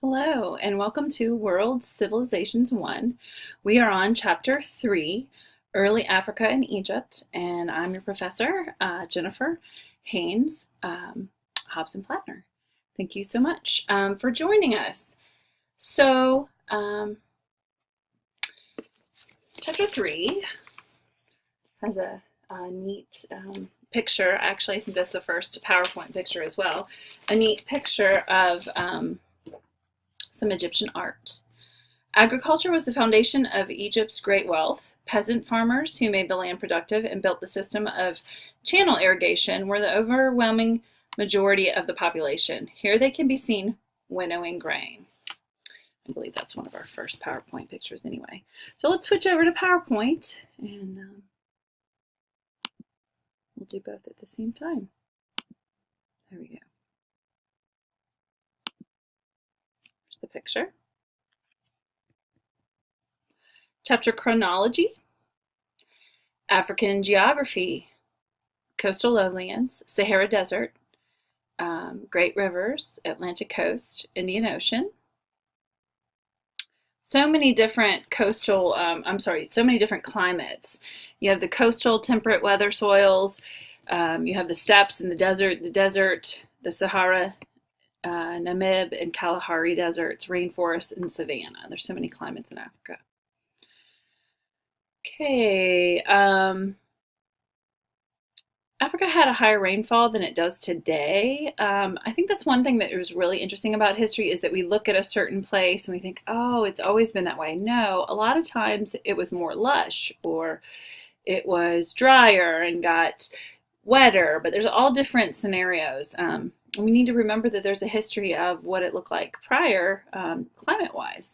Hello, and welcome to World Civilizations 1. We are on Chapter 3, Early Africa and Egypt, and I'm your professor, Jennifer Haynes Hobson-Plattner. Thank you so much for joining us. So, Chapter 3 has a neat picture. Actually, I think that's the first PowerPoint picture as well. A neat picture of some Egyptian art. Agriculture was the foundation of Egypt's great wealth. Peasant farmers who made the land productive and built the system of channel irrigation were the overwhelming majority of the population. Here they can be seen winnowing grain. I believe that's one of our first PowerPoint pictures anyway. So let's switch over to PowerPoint and we'll do both at the same time. There we go. Here's the picture. Chapter Chronology, African Geography, Coastal Lowlands, Sahara Desert, Great Rivers, Atlantic Coast, Indian Ocean. So many different coastal, so many different climates. You have the coastal temperate weather soils, you have the steppes and the desert, the Sahara, Namib and Kalahari deserts, rainforests, and savanna. There's so many climates in Africa. Okay, Africa had a higher rainfall than it does today. I think that's one thing that was really interesting about history is that we look at a certain place and we think, oh, it's always been that way. No, a lot of times it was more lush or it was drier and got wetter, but there's all different scenarios. We need to remember that there's a history of what it looked like prior, climate-wise.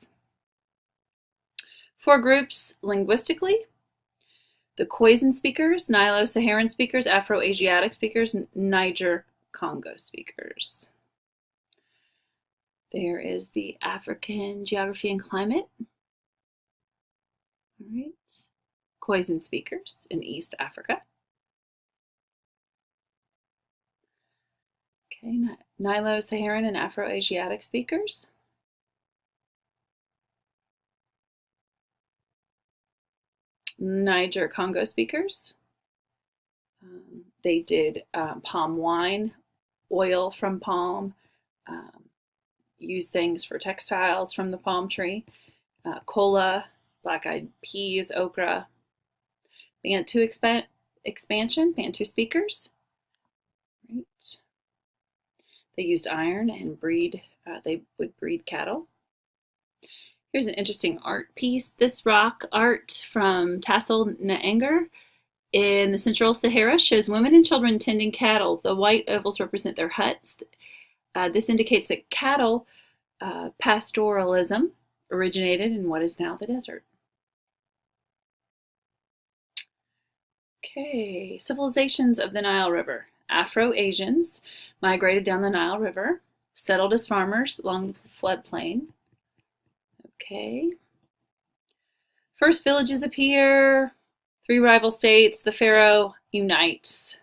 4 groups linguistically: the Khoisan speakers, Nilo-Saharan speakers, Afro-Asiatic speakers, Niger-Congo speakers. There is the African geography and climate. All right. Khoisan speakers in East Africa. Okay, Nilo-Saharan and Afro-Asiatic speakers. Niger-Congo speakers. They did palm wine, oil from palm, use things for textiles from the palm tree, cola, black-eyed peas, okra. Bantu expansion, Bantu speakers. Right. They used iron and they would breed cattle. Here's an interesting art piece. This rock art from Tassel N'Enger in the Central Sahara shows women and children tending cattle. The white ovals represent their huts. This indicates that cattle pastoralism originated in what is now the desert. Okay, civilizations of the Nile River. Afro-Asians migrated down the Nile River, settled as farmers along the floodplain. Okay. First villages appear. 3 rival states. The pharaoh unites.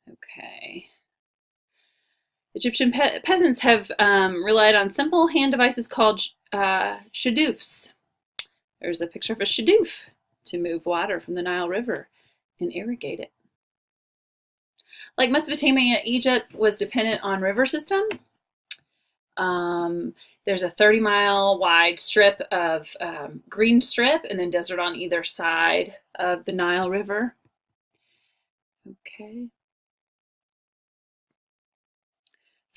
Okay. Egyptian peasants have relied on simple hand devices called shadoofs. There's a picture of a shadoof to move water from the Nile River and irrigate it. Like Mesopotamia, Egypt was dependent on river system. There's a 30-mile wide strip of green strip and then desert on either side of the Nile River. Okay.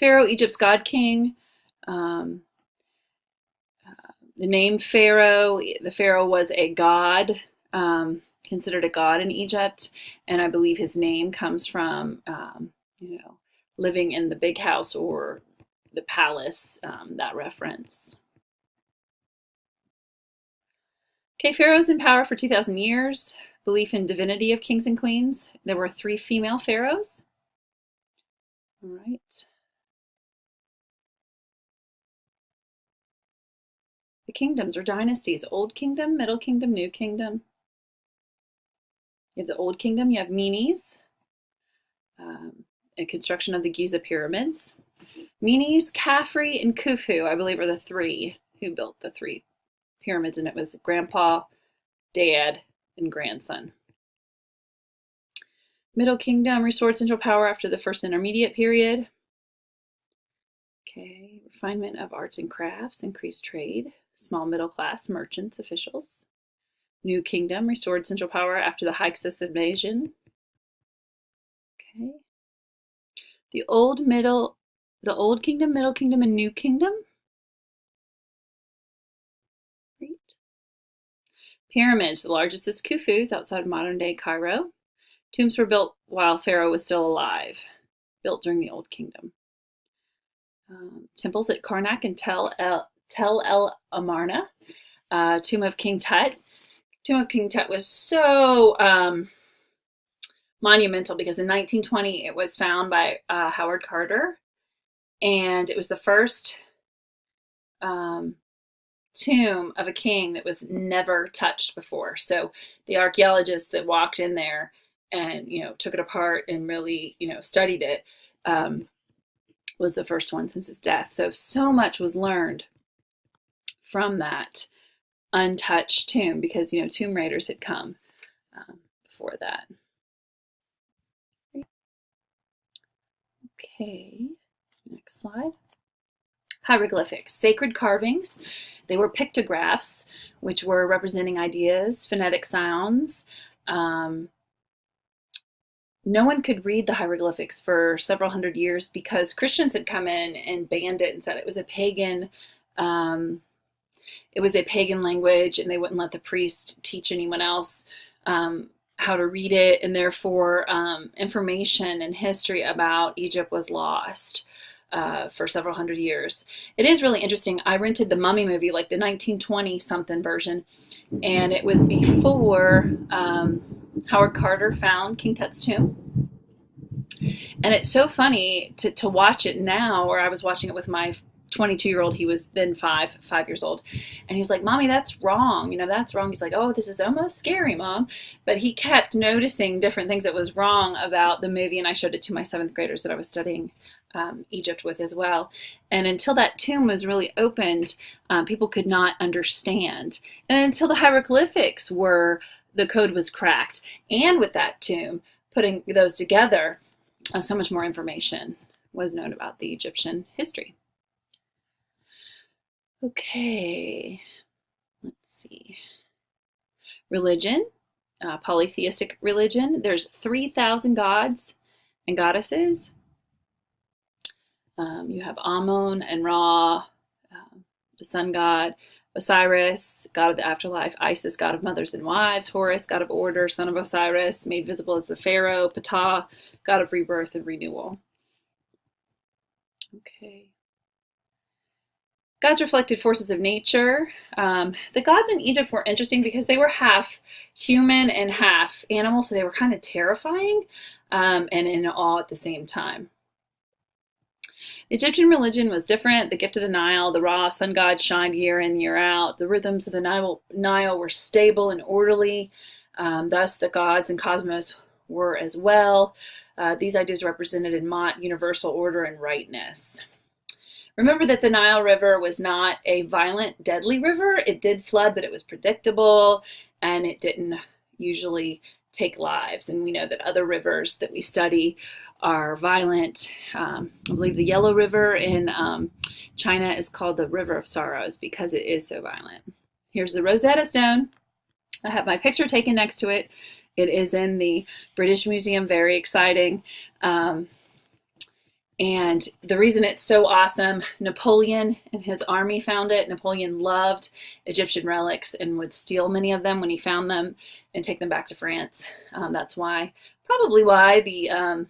Pharaoh, Egypt's god king. The name Pharaoh, the Pharaoh was a god, considered a god in Egypt, and I believe his name comes from, living in the big house or the palace, that reference. Okay, pharaohs in power for 2,000 years. Belief in divinity of kings and queens. There were 3 female pharaohs. All right. The kingdoms or dynasties: Old Kingdom, Middle Kingdom, New Kingdom. You have the Old Kingdom, you have Menes, and construction of the Giza pyramids. Menes, Khafre, and Khufu, I believe, are the three who built the three pyramids, and it was grandpa, dad, and grandson. Middle Kingdom restored central power after the First Intermediate Period. Okay, refinement of arts and crafts, increased trade, small middle class, merchants, officials. New Kingdom restored central power after the Hyksos invasion. Okay. The Old Kingdom, Middle Kingdom, and New Kingdom. Great. Pyramids, the largest is Khufu's outside modern-day Cairo. Tombs were built while Pharaoh was still alive, built during the Old Kingdom. Temples at Karnak and Tel El Amarna. Tomb of King Tut. Tomb of King Tut was so monumental because in 1920 it was found by Howard Carter, and it was the first tomb of a king that was never touched before. So the archaeologists that walked in there and took it apart and really studied it was the first one since his death. So much was learned from that untouched tomb because tomb raiders had come before that. Okay, next slide. Hieroglyphics, sacred carvings. They were pictographs, which were representing ideas, phonetic sounds. No one could read the hieroglyphics for several hundred years because Christians had come in and banned it and said it was a pagan language, and they wouldn't let the priest teach anyone else how to read it, and therefore information and history about Egypt was lost for several hundred years. It is really interesting. I rented the Mummy movie, like the 1920 something version, and it was before Howard Carter found King Tut's tomb. And it's so funny to watch it now, or I was watching it with my 22-year-old. He was then five years old. And he was like, Mommy, that's wrong. That's wrong. He's like, oh, this is almost scary, Mom. But he kept noticing different things that was wrong about the movie. And I showed it to my 7th graders that I was studying Egypt with as well. And until that tomb was really opened, people could not understand. And until the hieroglyphics the code was cracked. And with that tomb, putting those together, so much more information was known about the Egyptian history. Okay, let's see. Religion, polytheistic religion. There's 3,000 gods and goddesses. You have Amun and Ra, the sun god, Osiris, god of the afterlife, Isis, god of mothers and wives, Horus, god of order, son of Osiris, made visible as the pharaoh, Ptah, god of rebirth and renewal. Okay. Gods reflected forces of nature. The gods in Egypt were interesting because they were half human and half animal, so they were kind of terrifying and in awe at the same time. The Egyptian religion was different. The gift of the Nile, the Ra, sun god, shined year in, year out. The rhythms of the Nile were stable and orderly. Thus, the gods and cosmos were as well. These ideas represented in Ma'at universal order and rightness. Remember that the Nile River was not a violent, deadly river. It did flood, but it was predictable, and it didn't usually take lives. And we know that other rivers that we study are violent. I believe the Yellow River in China is called the River of Sorrows because it is so violent. Here's the Rosetta Stone. I have my picture taken next to it. It is in the British Museum, very exciting. And the reason it's so awesome, Napoleon and his army found it. Napoleon loved Egyptian relics and would steal many of them when he found them and take them back to France. That's probably why the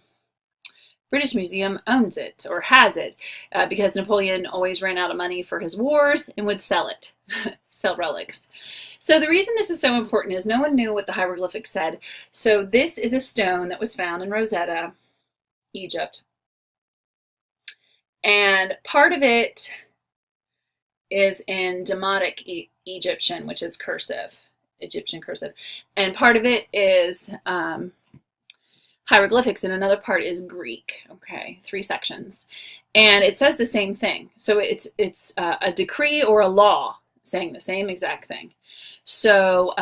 British Museum owns it or has it, because Napoleon always ran out of money for his wars and would sell it, sell relics. So the reason this is so important is no one knew what the hieroglyphics said. So this is a stone that was found in Rosetta, Egypt. And part of it is in Demotic Egyptian, which is cursive, Egyptian cursive. And part of it is hieroglyphics, and another part is Greek. Okay, 3 sections. And it says the same thing. So it's a decree or a law saying the same exact thing. So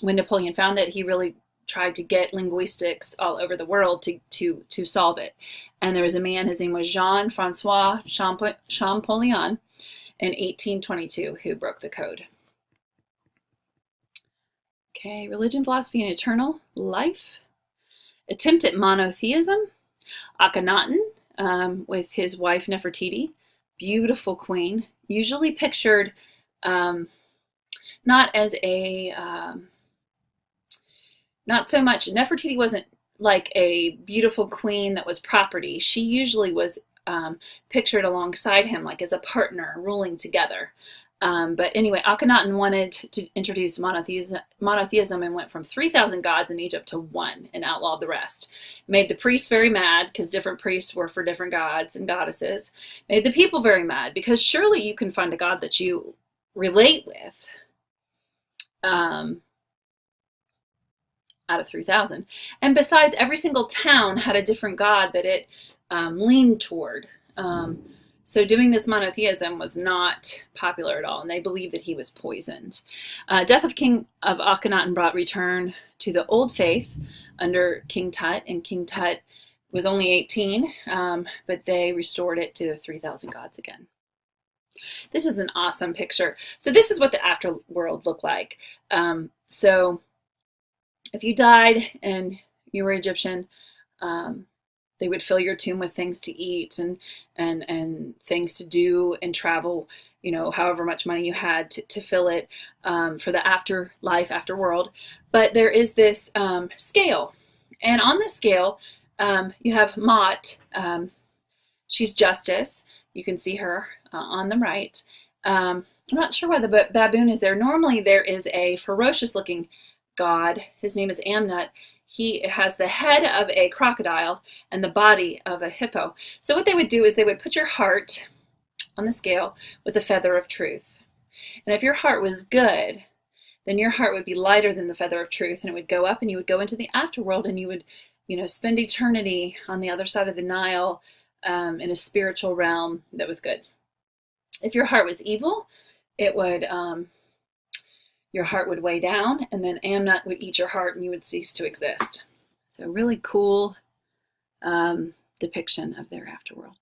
when Napoleon found it, he really tried to get linguistics all over the world to solve it. And there was a man, his name was Jean-Francois Champollion in 1822 who broke the code. Okay, religion, philosophy, and eternal life. Attempt at monotheism. Akhenaten with his wife Nefertiti, beautiful queen, usually pictured not as a, not so much, Nefertiti wasn't like a beautiful queen that was property. She usually was pictured alongside him, like as a partner ruling together. But anyway, Akhenaten wanted to introduce monotheism and went from 3,000 gods in Egypt to one and outlawed the rest. Made the priests very mad because different priests were for different gods and goddesses. Made the people very mad because surely you can find a god that you relate with out of 3,000. And besides, every single town had a different god that it leaned toward. So doing this monotheism was not popular at all, and they believed that he was poisoned. Death of King of Akhenaten brought return to the old faith under King Tut, and King Tut was only 18, but they restored it to the 3,000 gods again. This is an awesome picture. So this is what the afterworld looked like. So if you died and you were Egyptian, they would fill your tomb with things to eat and things to do and travel, you know, however much money you had to fill it for the afterlife, afterworld. But there is this scale. And on the scale, you have Mot. She's Justice. You can see her on the right. I'm not sure why the baboon is there. Normally there is a ferocious looking god. His name is Amnut. He has the head of a crocodile and the body of a hippo. So what they would do is they would put your heart on the scale with a feather of truth. And if your heart was good, then your heart would be lighter than the feather of truth, and it would go up and you would go into the afterworld and you would, you know, spend eternity on the other side of the Nile in a spiritual realm that was good. If your heart was evil, it would your heart would weigh down, and then Amnut would eat your heart and you would cease to exist. So really cool depiction of their afterworld.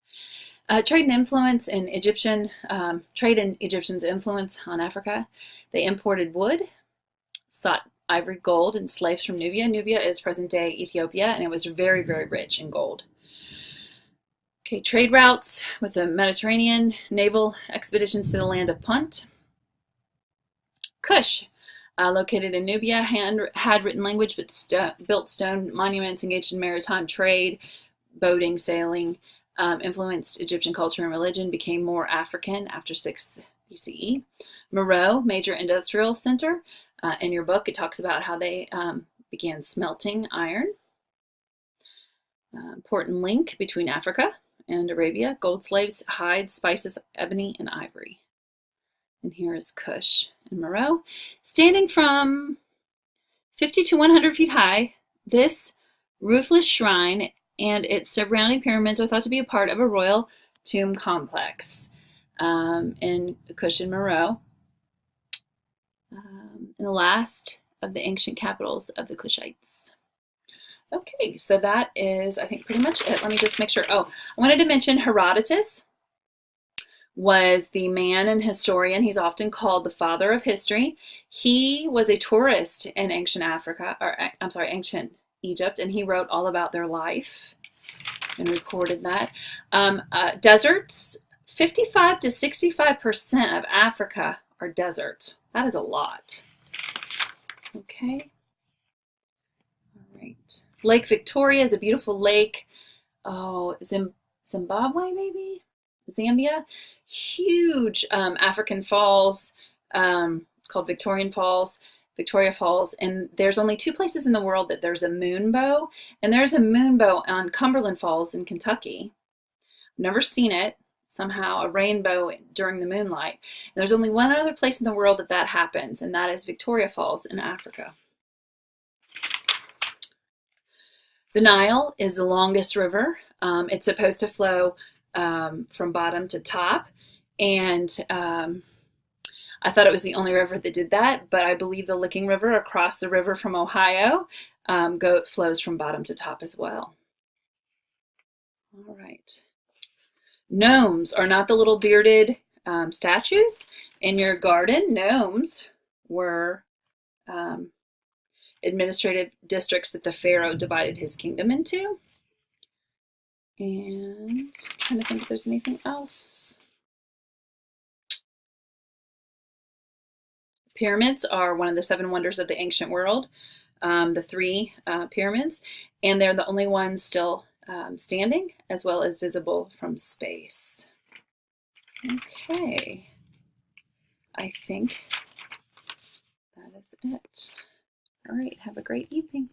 Trade and influence in trade and Egyptians' influence on Africa. They imported wood, sought ivory, gold, and slaves from Nubia. Nubia is present-day Ethiopia, and it was very, very rich in gold. Okay, trade routes with the Mediterranean, naval expeditions to the land of Punt. Kush, located in Nubia, had written language but built stone monuments, engaged in maritime trade, boating, sailing, influenced Egyptian culture and religion, became more African after 6th BCE. Meroe, major industrial center. In your book, it talks about how they began smelting iron. Important link between Africa and Arabia. Gold slaves, hides, spices, ebony, and ivory. And here is Kush and Meroe. Standing from 50 to 100 feet high, this roofless shrine and its surrounding pyramids are thought to be a part of a royal tomb complex in Kush and Meroe, in the last of the ancient capitals of the Kushites. Okay, so that is, I think, pretty much it. Let me just make sure. Oh, I wanted to mention Herodotus was the man and historian. He's often called the father of history. He was a tourist in ancient Africa, or I'm sorry, ancient Egypt, and he wrote all about their life and recorded that. Deserts, 55 to 65% of Africa are deserts. That is a lot. Okay. All right. Lake Victoria is a beautiful lake. Oh, Zimbabwe, maybe? Zambia. Huge African falls called Victoria Falls, and there's only 2 places in the world that there's a moonbow, and there's a moonbow on Cumberland Falls in Kentucky. Never seen it. Somehow a rainbow during the moonlight. And there's only one other place in the world that that happens, and that is Victoria Falls in Africa. The Nile is the longest river. It's supposed to flow from bottom to top. And I thought it was the only river that did that, but I believe the Licking River across the river from Ohio flows from bottom to top as well. All right. Gnomes are not the little bearded statues in your garden. Gnomes were administrative districts that the Pharaoh divided his kingdom into. And I'm trying to think if there's anything else. Pyramids are one of the 7 wonders of the ancient world, the 3 pyramids, and they're the only ones still standing, as well as visible from space. Okay, I think that is it. All right, have a great evening.